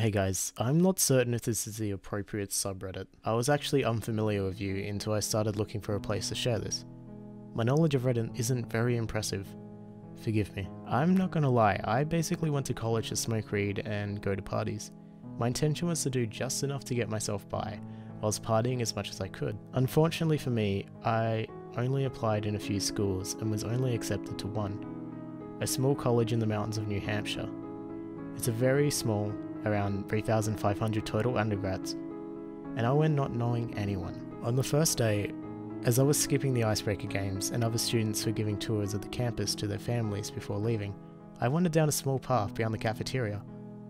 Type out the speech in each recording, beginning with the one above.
Hey guys, I'm not certain if this is the appropriate subreddit. I was actually unfamiliar with you until I started looking for a place to share this. My knowledge of Reddit isn't very impressive. Forgive me. I'm not gonna lie, I basically went to college to smoke weed and go to parties. My intention was to do just enough to get myself by, whilst partying as much as I could. Unfortunately for me, I only applied in a few schools and was only accepted to one. A small college in the mountains of New Hampshire. It's a very small, around 3,500 total undergrads, and I went not knowing anyone. On the first day, as I was skipping the icebreaker games and other students were giving tours of the campus to their families before leaving, I wandered down a small path beyond the cafeteria,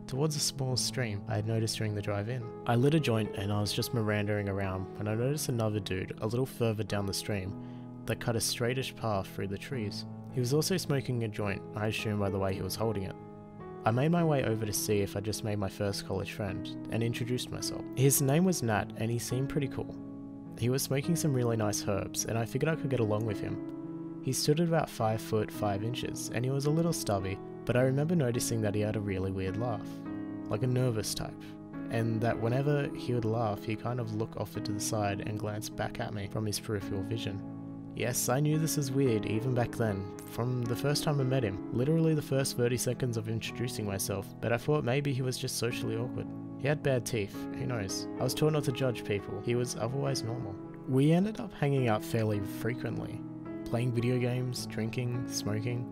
towards a small stream I had noticed during the drive-in. I lit a joint and I was just meandering around when I noticed another dude a little further down the stream that cut a straightish path through the trees. He was also smoking a joint, I assume by the way he was holding it. I made my way over to see if I just made my first college friend, and introduced myself. His name was Nat, and he seemed pretty cool. He was smoking some really nice herbs, and I figured I could get along with him. He stood at about 5 foot 5 inches, and he was a little stubby, but I remember noticing that he had a really weird laugh, like a nervous type, and that whenever he would laugh, he kind of looked off to the side and glanced back at me from his peripheral vision. Yes, I knew this was weird even back then, from the first time I met him, literally the first 30 seconds of introducing myself, but I thought maybe he was just socially awkward. He had bad teeth, who knows. I was taught not to judge people, he was otherwise normal. We ended up hanging out fairly frequently, playing video games, drinking, smoking,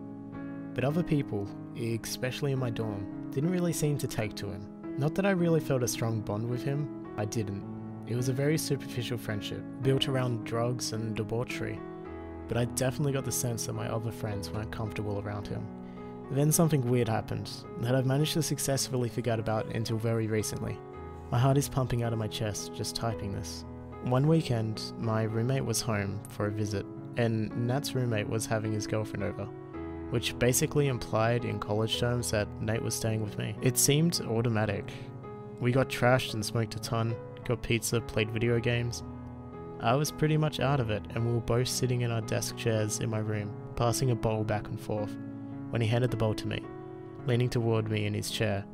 but other people, especially in my dorm, didn't really seem to take to him. Not that I really felt a strong bond with him, I didn't. It was a very superficial friendship, built around drugs and debauchery, but I definitely got the sense that my other friends weren't comfortable around him. Then something weird happened, that I've managed to successfully forget about until very recently. My heart is pumping out of my chest just typing this. One weekend, my roommate was home for a visit, and Nat's roommate was having his girlfriend over, which basically implied in college terms that Nate was staying with me. It seemed automatic. We got trashed and smoked a ton, got pizza, played video games. I was pretty much out of it, and we were both sitting in our desk chairs in my room, passing a bowl back and forth, when he handed the bowl to me, leaning toward me in his chair,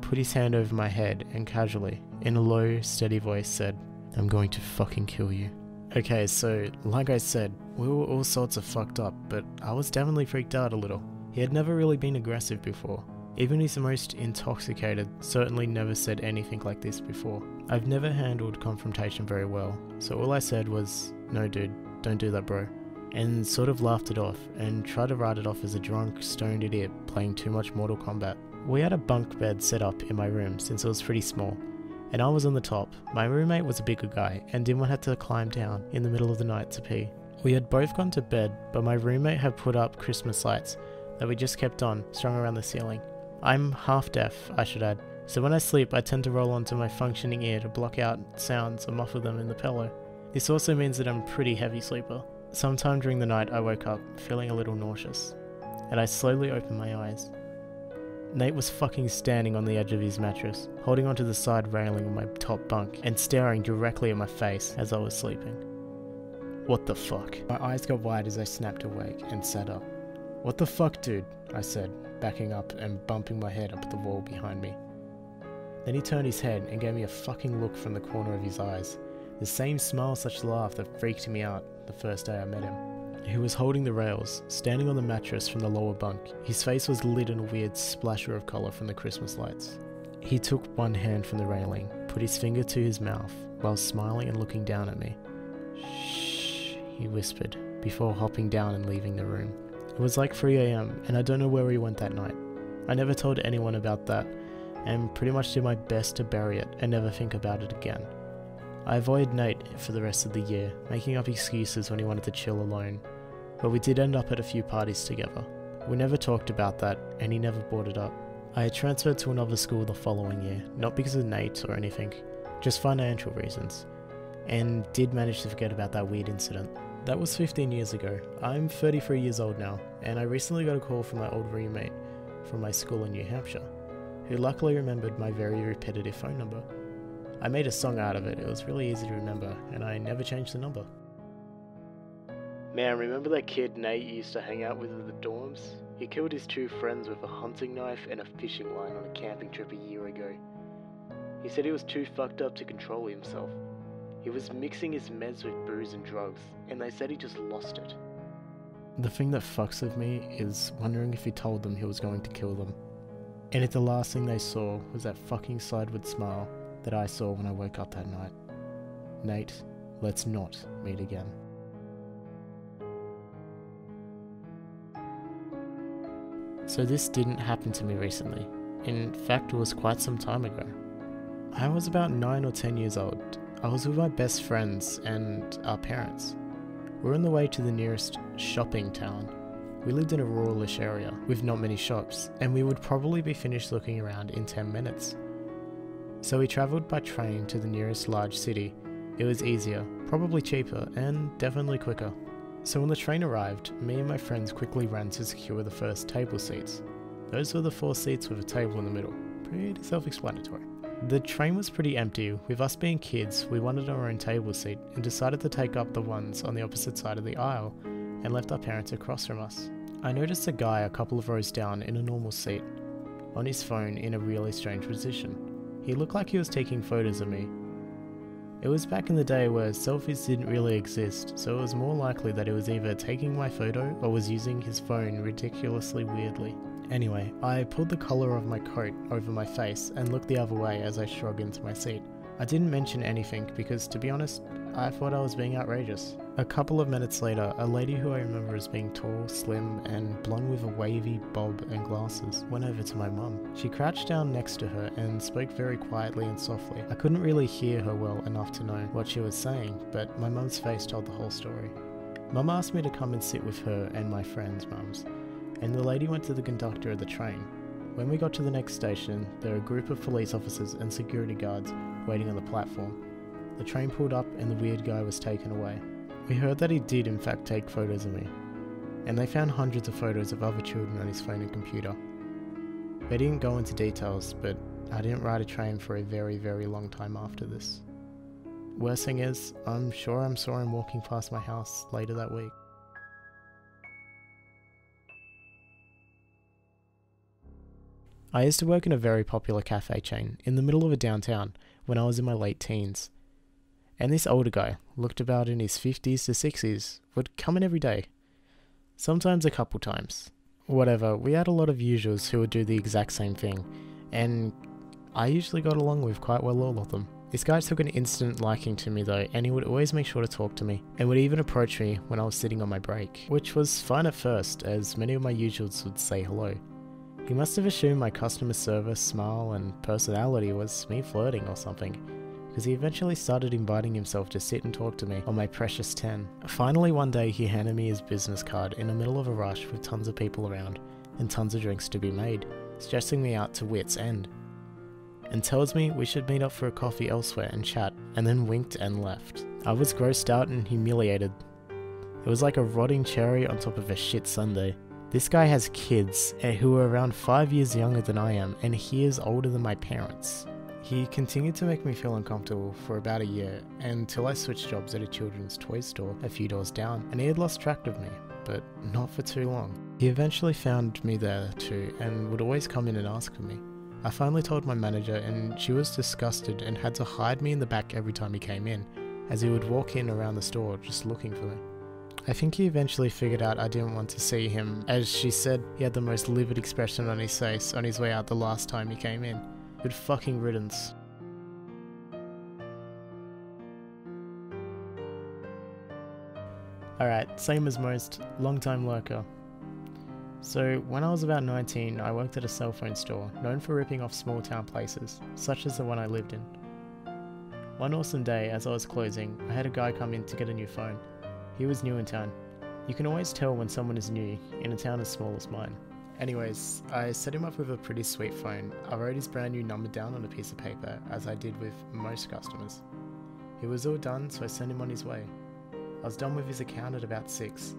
put his hand over my head, and casually, in a low, steady voice said, "I'm going to fucking kill you." Okay, so, like I said, we were all sorts of fucked up, but I was definitely freaked out a little. He had never really been aggressive before. Even his most intoxicated certainly never said anything like this before. I've never handled confrontation very well, so all I said was, "No dude, don't do that bro," and sort of laughed it off, and tried to write it off as a drunk, stoned idiot playing too much Mortal Kombat. We had a bunk bed set up in my room since it was pretty small, and I was on the top. My roommate was a bigger guy, and didn't have to climb down in the middle of the night to pee. We had both gone to bed, but my roommate had put up Christmas lights that we just kept on, strung around the ceiling. I'm half deaf, I should add, so when I sleep I tend to roll onto my functioning ear to block out sounds or muffle them in the pillow. This also means that I'm a pretty heavy sleeper. Sometime during the night I woke up feeling a little nauseous, and I slowly opened my eyes. Nate was fucking standing on the edge of his mattress, holding onto the side railing of my top bunk and staring directly at my face as I was sleeping. What the fuck? My eyes got wide as I snapped awake and sat up. "What the fuck, dude?" I said, backing up and bumping my head up the wall behind me. Then he turned his head and gave me a fucking look from the corner of his eyes, the same smile/laugh that freaked me out the first day I met him. He was holding the rails, standing on the mattress from the lower bunk. His face was lit in a weird splasher of colour from the Christmas lights. He took one hand from the railing, put his finger to his mouth, while smiling and looking down at me. "Shh," he whispered, before hopping down and leaving the room. It was like 3 AM, and I don't know where he went that night. I never told anyone about that, and pretty much did my best to bury it and never think about it again. I avoided Nate for the rest of the year, making up excuses when he wanted to chill alone, but we did end up at a few parties together. We never talked about that, and he never brought it up. I had transferred to another school the following year, not because of Nate or anything, just financial reasons, and did manage to forget about that weird incident. That was 15 years ago. I'm 33 years old now, and I recently got a call from my old roommate from my school in New Hampshire, who luckily remembered my very repetitive phone number. I made a song out of it, it was really easy to remember, and I never changed the number. Man, remember that kid Nate used to hang out with in the dorms? He killed his 2 friends with a hunting knife and a fishing line on a camping trip a year ago. He said he was too fucked up to control himself. He was mixing his meds with booze and drugs, and they said he just lost it. The thing that fucks with me is wondering if he told them he was going to kill them. And if the last thing they saw was that fucking sideward smile that I saw when I woke up that night. Nate, let's not meet again. So this didn't happen to me recently. In fact, it was quite some time ago. I was about 9 or 10 years old. I was with my best friends and our parents. We were on the way to the nearest shopping town. We lived in a ruralish area with not many shops, and we would probably be finished looking around in 10 minutes. So we travelled by train to the nearest large city. It was easier, probably cheaper, and definitely quicker. So when the train arrived, me and my friends quickly ran to secure the first table seats. Those were the 4 seats with a table in the middle. Pretty self-explanatory. The train was pretty empty. With us being kids, we wanted our own table seat and decided to take up the ones on the opposite side of the aisle and left our parents across from us. I noticed a guy a couple of rows down in a normal seat, on his phone in a really strange position. He looked like he was taking photos of me. It was back in the day where selfies didn't really exist, so it was more likely that he was either taking my photo or was using his phone ridiculously weirdly. Anyway, I pulled the collar of my coat over my face and looked the other way as I shrugged into my seat. I didn't mention anything because, to be honest, I thought I was being outrageous. A couple of minutes later, a lady who I remember as being tall, slim, and blonde with a wavy bob and glasses went over to my mum. She crouched down next to her and spoke very quietly and softly. I couldn't really hear her well enough to know what she was saying, but my mum's face told the whole story. Mum asked me to come and sit with her and my friends' mums, and the lady went to the conductor of the train. When we got to the next station, there were a group of police officers and security guards waiting on the platform. The train pulled up and the weird guy was taken away. We heard that he did in fact take photos of me, and they found hundreds of photos of other children on his phone and computer. They didn't go into details, but I didn't ride a train for a very, very long time after this. Worst thing is, I'm sure I saw him walking past my house later that week. I used to work in a very popular cafe chain in the middle of a downtown when I was in my late teens. And this older guy, looked about in his 50s to 60s, would come in every day. Sometimes a couple times. Whatever, we had a lot of usuals who would do the exact same thing, and I usually got along with quite well all of them. This guy took an instant liking to me though, and he would always make sure to talk to me, and would even approach me when I was sitting on my break, which was fine at first, as many of my usuals would say hello. He must have assumed my customer service, smile, and personality was me flirting or something, because he eventually started inviting himself to sit and talk to me on my precious 10. Finally one day he handed me his business card in the middle of a rush with tons of people around and tons of drinks to be made, stressing me out to wit's end, and tells me we should meet up for a coffee elsewhere and chat, and then winked and left. I was grossed out and humiliated. It was like a rotting cherry on top of a shit sundae. This guy has kids who are around 5 years younger than I am, and he is older than my parents. He continued to make me feel uncomfortable for about a year, until I switched jobs at a children's toy store a few doors down, and he had lost track of me, but not for too long. He eventually found me there too, and would always come in and ask for me. I finally told my manager, and she was disgusted and had to hide me in the back every time he came in, as he would walk in around the store just looking for me. I think he eventually figured out I didn't want to see him, as she said he had the most livid expression on his face on his way out the last time he came in. Good fucking riddance. Alright, same as most, long time lurker. So when I was about 19, I worked at a cell phone store, known for ripping off small town places, such as the one I lived in. One awesome day, as I was closing, I had a guy come in to get a new phone. He was new in town. You can always tell when someone is new in a town as small as mine. Anyways, I set him up with a pretty sweet phone. I wrote his brand new number down on a piece of paper, as I did with most customers. He was all done, so I sent him on his way. I was done with his account at about 6.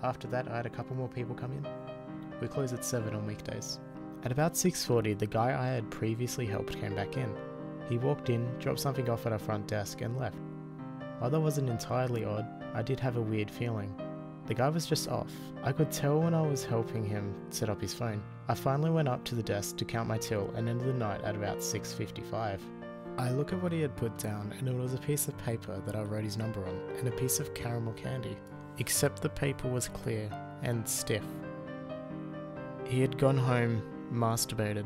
After that, I had a couple more people come in. We close at 7 on weekdays. At about 6:40, the guy I had previously helped came back in. He walked in, dropped something off at our front desk, and left. While that wasn't entirely odd, I did have a weird feeling. The guy was just off. I could tell when I was helping him set up his phone. I finally went up to the desk to count my till and ended the night at about 6:55. I look at what he had put down, and it was a piece of paper that I wrote his number on, and a piece of caramel candy. Except the paper was clear and stiff. He had gone home, masturbated,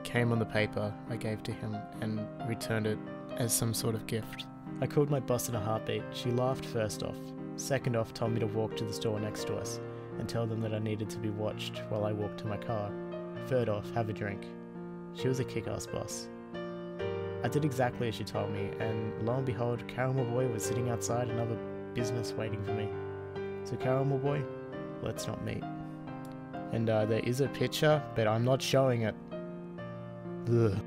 came on the paper I gave to him, and returned it as some sort of gift. I called my boss in a heartbeat. She laughed first off. Second off, told me to walk to the store next to us and tell them that I needed to be watched while I walked to my car. Third off, have a drink. She was a kick-ass boss. I did exactly as she told me, and lo and behold, Caramel Boy was sitting outside another business waiting for me. So Caramel Boy, let's not meet. And there is a picture, but I'm not showing it. Ugh.